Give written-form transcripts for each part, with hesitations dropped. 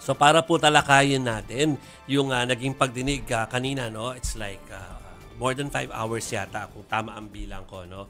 So para po talakayin natin yung naging pagdinig kanina, no? It's like more than 5 hours yata kung tama ang bilang ko, no,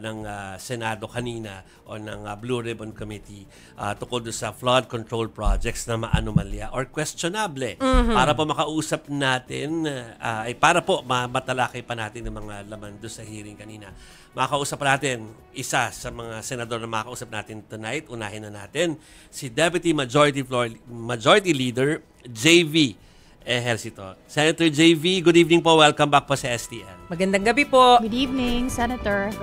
ng Senado kanina o ng Blue Ribbon Committee tungkol sa flood control projects na maanomalya or questionable. Para po makausap natin, para po matalakay pa natin ng mga laman doon sa hearing kanina. Makausap pa natin isa sa mga senador na makausap natin tonight. Unahin na natin si Deputy Majority Leader JV Ejercito. Senator JV, good evening po. Welcome back po sa STN. Magandang gabi po. Good evening, Senator.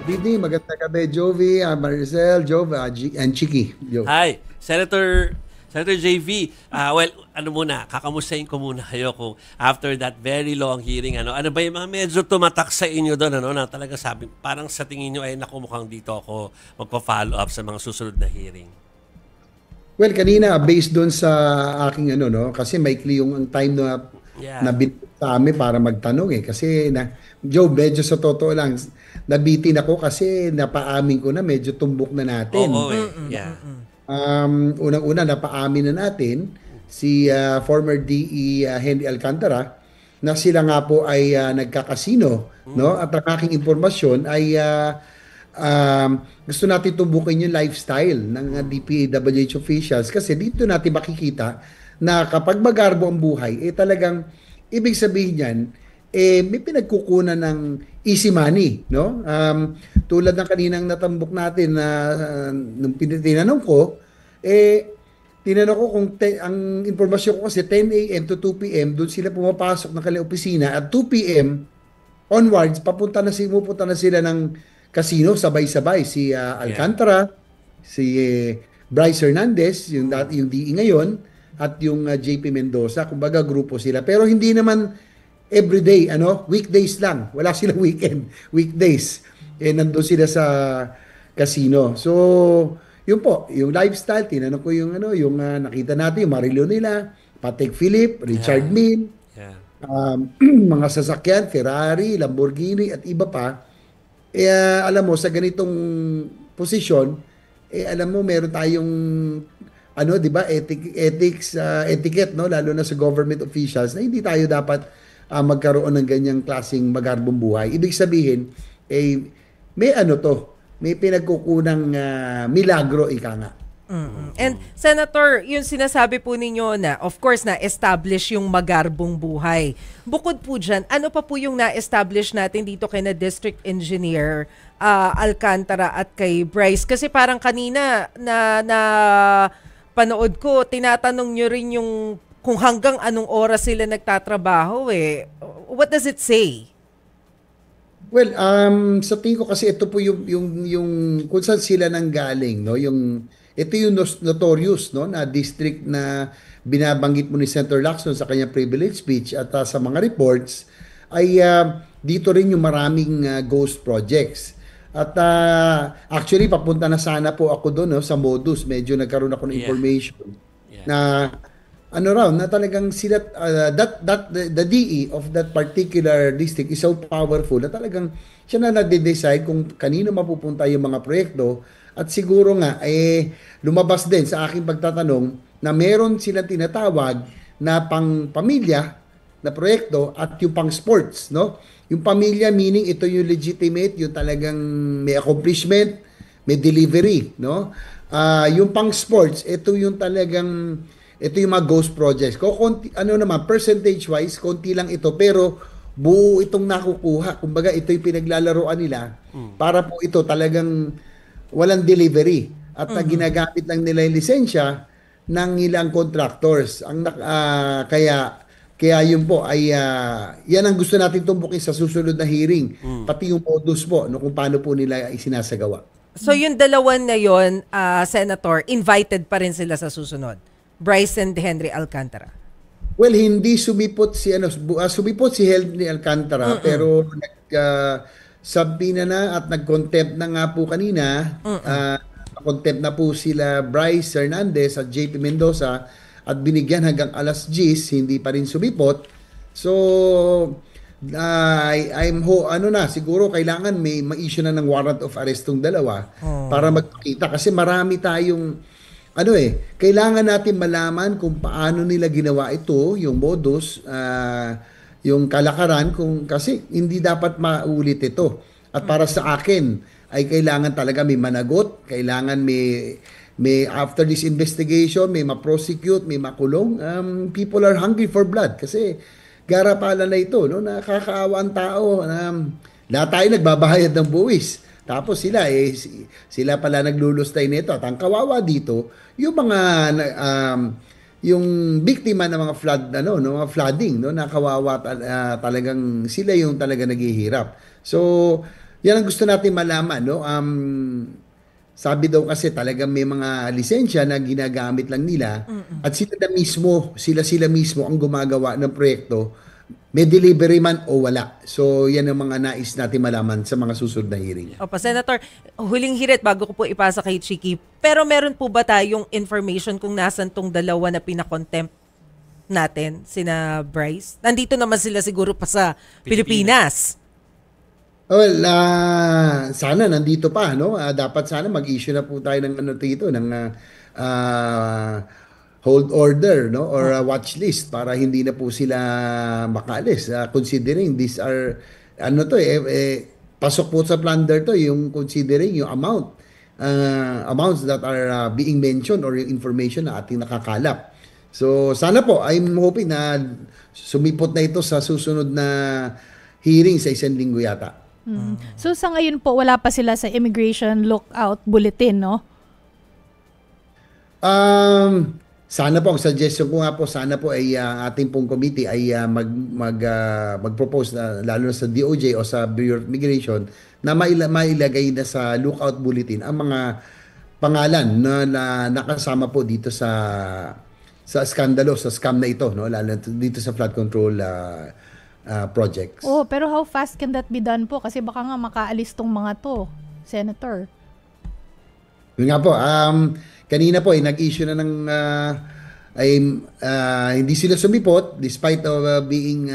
Good evening. Magandang gabi, Jovi, Maricel, Jove, and Chiki. Hi, Senator JV. Well, kakamustahin ko muna kayo kung after that very long hearing, ano ba yung mga medyo tumatak sa inyo doon, na talaga sabi, parang sa tingin nyo ay nakumukhang dito ako magpa-follow up sa mga susunod na hearing. Well, kanina based doon sa aking kasi maikli yung ang time na sa amin para magtanong kasi Joe, medyo sa totoo lang nabitin ako kasi napaamin ko na medyo tumbok na natin. Unang-una napaamin na natin si former DE Henry Alcantara na sila nga po ay nagkakasino, no? At ang aking impormasyon ay gusto natin tumbukin yung lifestyle ng DPWH officials kasi dito natin makikita na kapag magarbo ang buhay, talagang ibig sabihin yan, may pinagkukunan ng easy money, no? Tulad ng kaninang natambok natin na nung tinanong ko, tinanong ko kung ang informasyon ko kasi 10 a.m. to 2 p.m. doon sila pumapasok ng kanilang opisina at 2 p.m. onwards, pupunta na sila ng casino, sabay-sabay. Si Alcantara, si Bryce Hernandez, yung DE ngayon, at yung JP Mendoza. Kumbaga, grupo sila. Pero hindi naman everyday, weekdays lang. Wala silang weekend. Weekdays. Nandun sila sa casino. So, yun po, yung lifestyle, tinanong ko yung nakita natin, yung Marilio nila, Patek Philippe, Richard Mille, mga sasakyan, Ferrari, Lamborghini, at iba pa. Alam mo, sa ganitong posisyon, alam mo, meron tayong, di ba, etiquette, no? Lalo na sa government officials, na hindi tayo dapat magkaroon ng ganyang klaseng magarbong buhay. Ibig sabihin, may pinagkukunang milagro, ika nga. And Senator, yung sinasabi po ninyo na of course na-establish yung magarbong buhay. Bukod po dyan, ano pa po yung na-establish natin dito kay na District Engineer Alcantara at kay Bryce? Kasi parang kanina na panood ko, tinatanong nyo rin yung kung hanggang anong oras sila nagtatrabaho What does it say? Well, sa tingin ko kasi ito po yung kung saan sila nanggaling, no? Ito yung notorious, no, na district na binabanggit mo ni Senator Lacson sa kanyang privilege speech at sa mga reports ay dito rin yung maraming ghost projects. At actually papunta na sana po ako doon, no, sa Modus. Medyo nagkaroon ako ng information na na talagang sila the DE of that particular district is so powerful na talagang siya na nagde-decide kung kanino mapupunta yung mga proyekto. At siguro nga, lumabas din sa aking pagtatanong na meron silang tinatawag na pang-pamilya na proyekto at yung pang-sports, no? Yung pamilya, meaning ito yung legitimate, yung talagang may accomplishment, may delivery, no? Yung pang-sports, ito yung mga ghost projects. Percentage-wise, konti lang ito, pero buo itong nakukuha. Kumbaga, ito yung pinaglalaroan nila para po ito talagang walang delivery at ginagamit lang nila yung lisensya ng ilang contractors. Kaya yun po ay yan ang gusto natin tumbukin sa susunod na hearing, pati yung modus po kung paano po nila isinasagawa. So yung dalawan na yun, Senator, invited pa rin sila sa susunod, Bryce and Henry Alcantara? Well, hindi sumipot si Henry Alcantara, pero sabi na at nag-contempt na nga po kanina, contempt na po sila Bryce Hernandez at JP Mendoza at binigyan hanggang alas 10, hindi pa rin sumipot. So, siguro kailangan may ma-issue na ng warrant of arrest tong dalawa para magpakita kasi marami tayong kailangan natin malaman kung paano nila ginawa ito, yung modus, yung kalakaran, kasi hindi dapat maulit ito. At para sa akin, ay kailangan talaga may managot, kailangan may after this investigation, may ma-prosecute, may makulong. People are hungry for blood kasi garapalan na ito, no? Nakakaawa ang tao. Lahat tayo nagbabahayad ng buwis. Tapos sila pala naglulustay nito. At ang kawawa dito, yung mga yung biktima ng mga mga flooding, no, nakawawa talagang sila yung talaga naghihirap. So, yan ang gusto natin malaman, no. Sabi daw kasi talagang may mga lisensya na ginagamit lang nila at sila mismo ang gumagawa ng proyekto. May delivery man o wala. So, yan ang mga nais natin malaman sa mga susunod na hearing. Opo, Senator, huling hirit bago ko po ipasa kay Chiki. Pero meron po ba tayong information kung nasan tong dalawa na pinakontempt natin, sina Bryce? Nandito naman sila siguro pa sa Pilipinas. Well, sana nandito pa, no? Dapat sana mag-issue na po tayo ng hold order, no, or watch list para hindi na po sila makaalis, considering these are pasok po sa plunder to yung considering yung amounts that are being mentioned or yung information na ating nakakalap. So sana po, I'm hoping na sumipot na ito sa susunod na hearing sa isang linggo yata. So sa ngayon po wala pa sila sa immigration lookout bulletin, no? Sana po, ang suggestion ko nga po, sana po ay ating pong committee ay mag-propose na, lalo na sa DOJ o sa Bureau of Immigration, na mailagay na sa lookout bulletin ang mga pangalan na nakasama po dito sa skandalo, sa scam na ito, no, lalo dito sa flood control projects. Oh, pero how fast can that be done po? Kasi baka nga makaalis tong mga to, Senator. Yun nga po, kanina po nag-issue na ng hindi sila sumipot despite of being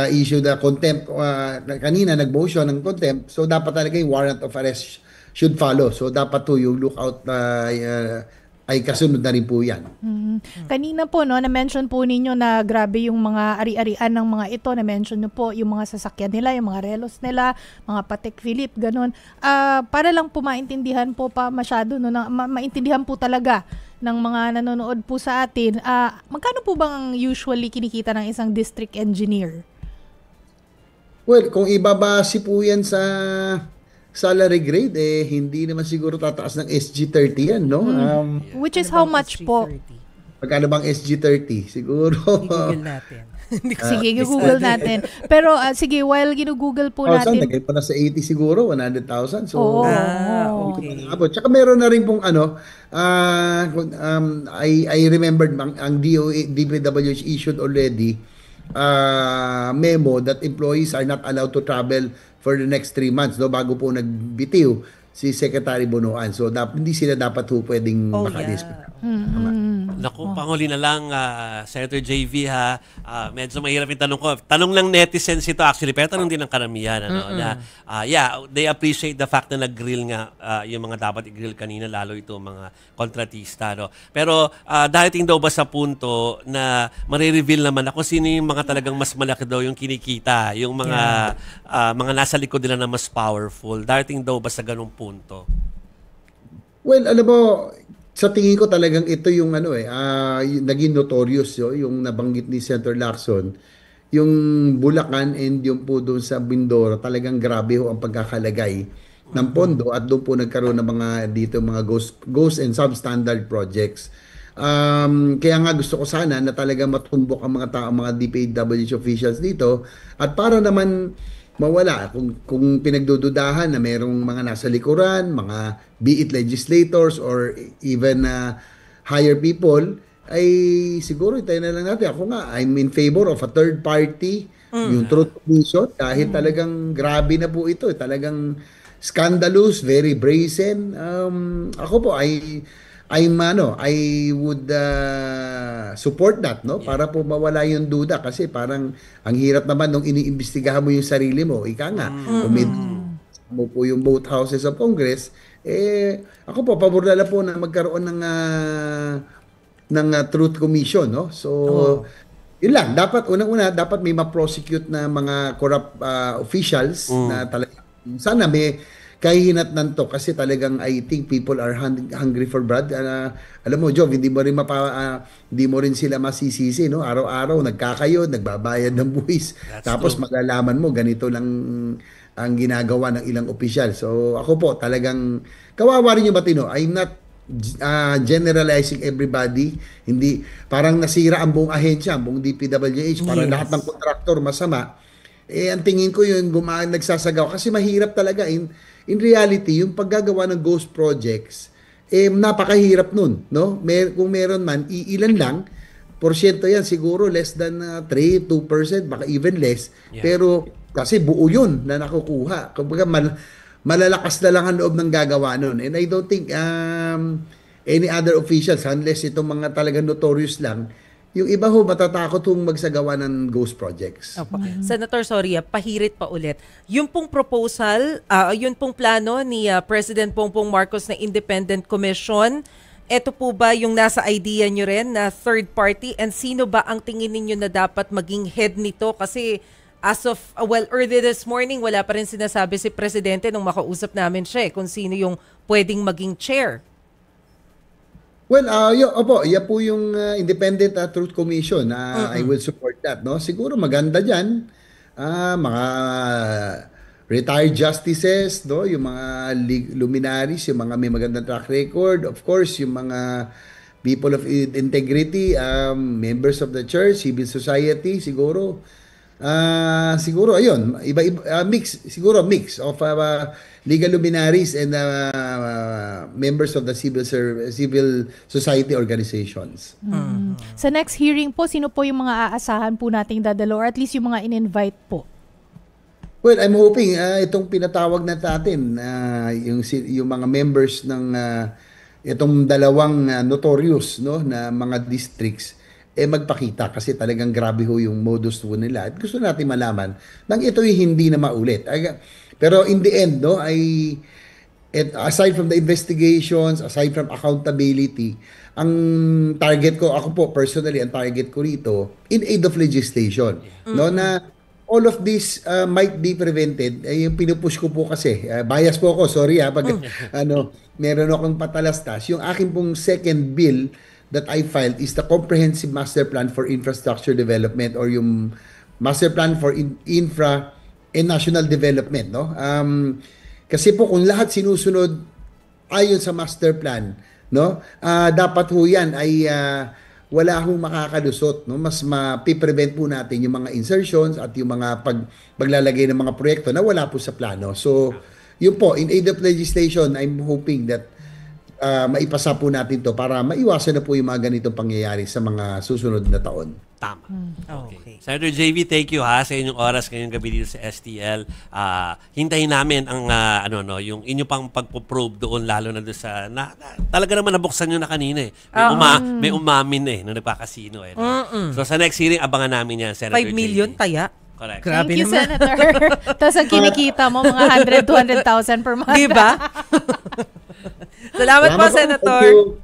issued a contempt. Kanina nag-motion ng contempt, so dapat talaga yung warrant of arrest should follow. So dapat to yung lookout ay kasunod na rin po yan. Kanina po, no, na-mention po ninyo na grabe yung mga ari-arian ng mga ito. Na-mention nyo po yung mga sasakyan nila, yung mga relos nila, mga Patek Philippe, ganun. Para lang po maintindihan po pa masyado, no, maintindihan po talaga ng mga nanonood po sa atin. Magkano po bang usually kinikita ng isang district engineer? Well, kung ibabase po yan sa salary grade, hindi naman siguro tataas ng SG30 yan, no? Which is how much po? Magkano bang SG30? Siguro. I-google natin. Sige, google natin. Pero sige, while ginugoogle po natin. Nagay pa na sa 80 siguro, 100,000. So, okay. Tsaka meron na rin pong I remembered ang DPWH issued already memo that employees are not allowed to travel for the next 3 months, no, bago po nagbitiw si Secretary Bonoan. So hindi sila dapat po pwedeng makalis. Naku, panghuli na lang, Senator JV, ha. Medyo mahirap yung tanong ko. Tanong lang netizens ito actually, pero tanong din ng karamihan. They appreciate the fact na nag-grill nga yung mga dapat i-grill kanina, lalo ito mga kontratista. No? Pero darating daw ba sa punto na marireveal naman ako sino yung mga talagang mas malaki daw yung kinikita, yung mga nasa likod nila na mas powerful. Darating daw ba sa ganung punto? Well, alam mo, sa tingin ko talagang ito yung naging notorious yung nabanggit ni Senator Lacson, yung Bulacan and yung po doon sa Mindoro, talagang grabe ho ang pagkakalagay ng pondo at doon po nagkaroon ng mga ghost and substandard projects. Kaya nga gusto ko sana na talagang matumbok ang mga DPWH officials dito at para naman mawala kung pinagdududahan na merong mga nasa likuran, mga be it legislators or even higher people, ay siguro itayo na lang natin. Ako nga, I'm in favor of a third party, yung Truth Commission, dahil talagang grabe na po ito. Talagang scandalous, very brazen. Ako po, I would support that, no? Para po mawala yung duda kasi parang ang hirap naman nung iniimbestigahan mo yung sarili mo. Ika nga, mo po yung both houses of Congress Ako po, pabor na lang po na magkaroon ng Truth Commission, no? So, yun lang. Dapat, unang-una, dapat may ma-prosecute na mga corrupt officials na talaga. Sana may kahihinatnan to kasi talagang I think people are hungry for blood. Alam mo, Jov, hindi mo rin sila masisisi, no? Araw-araw, nagkakayod, nagbabayad ng buwis. Tapos malalaman mo, ganito lang ang ginagawa ng ilang opisyal. So, ako po, talagang kawawa rin yung Batino. I'm not generalizing everybody. Hindi, parang nasira ang buong ahensya, ang buong DPWH, parang lahat ng kontraktor masama. Ang tingin ko yun, nagsasagaw. Kasi mahirap talaga. In reality, yung paggagawa ng ghost projects, napakahirap nun. No? Kung meron man, ilan lang, porsyento yan, siguro less than 3, 2%, baka even less. Yeah. Pero kasi buo yun na nakukuha. Kumbaga malalakas na lang ang loob ng gagawa nun. And I don't think any other officials, unless itong mga talagang notorious lang, yung iba ho matatakot hong magsagawa ng ghost projects. Senator, sorry, pahirit pa ulit. Yung pong proposal, yun pong plano ni President Bongbong Marcos na Independent Commission, eto po ba yung nasa idea nyo rin na third party? And sino ba ang tingin ninyo na dapat maging head nito? Kasi as of, early this morning, wala pa rin sinasabi si Presidente nung makausap namin siya kung sino yung pwedeng maging chair. Well, yan po yung Independent Truth Commission. I will support that. No? Siguro maganda dyan, mga retired justices, no? Yung mga luminaries, yung mga may magandang track record. Of course, yung mga people of integrity, members of the church, civil society, siguro. Siguro ayun, mix of legal luminaries and members of the civil society organizations. Sa next hearing po, sino po yung mga aasahan po nating dadalo or at least yung mga in-invite po? Well, I'm hoping itong pinatawag na natin, yung mga members ng itong dalawang notorious, no, na mga districts, magpakita kasi talagang grabe ho yung modus po nila. At gusto natin malaman nang ito'y hindi na maulit. Pero in the end, no, aside from the investigations, aside from accountability, ang target ko, ako po personally, ang target ko rito, in aid of legislation, no, na all of this might be prevented. Yung pinupush ko po kasi, bias po ako, sorry pag meron akong patalastas. Yung akin pong second bill that I filed is the Comprehensive Master Plan for Infrastructure Development or yung Master Plan for Infra and National Development, no? Kasi po kung lahat sinusunod ayon sa Master Plan, no? Dapat ho yan ay wala hong makakalusot, no? Mas mapiprevent po natin yung mga insertions at yung mga paglalagay ng mga proyekto na wala po sa plano. So, yun po, in aid of legislation, I'm hoping that maipasa po natin to para maiwasan na po yung mga ganitong pangyayari sa mga susunod na taon. Tama. Okay. Senator JV, thank you sa inyong oras ngayong gabi dito sa STL. Hintayin namin ang yung inyo pang pagpo-probe doon lalo na doon sa talaga naman nabuksan nyo na kanina eh. May umamin nung nagpakasino eh. No? So sa next hearing abangan namin yan, Senator 5 million JV. taya. Correct. Thank you, Senator. Tapos ang kinikita mo, mga 100,000, 200,000 per month. Diba? Salamat po, Senator. Thank you.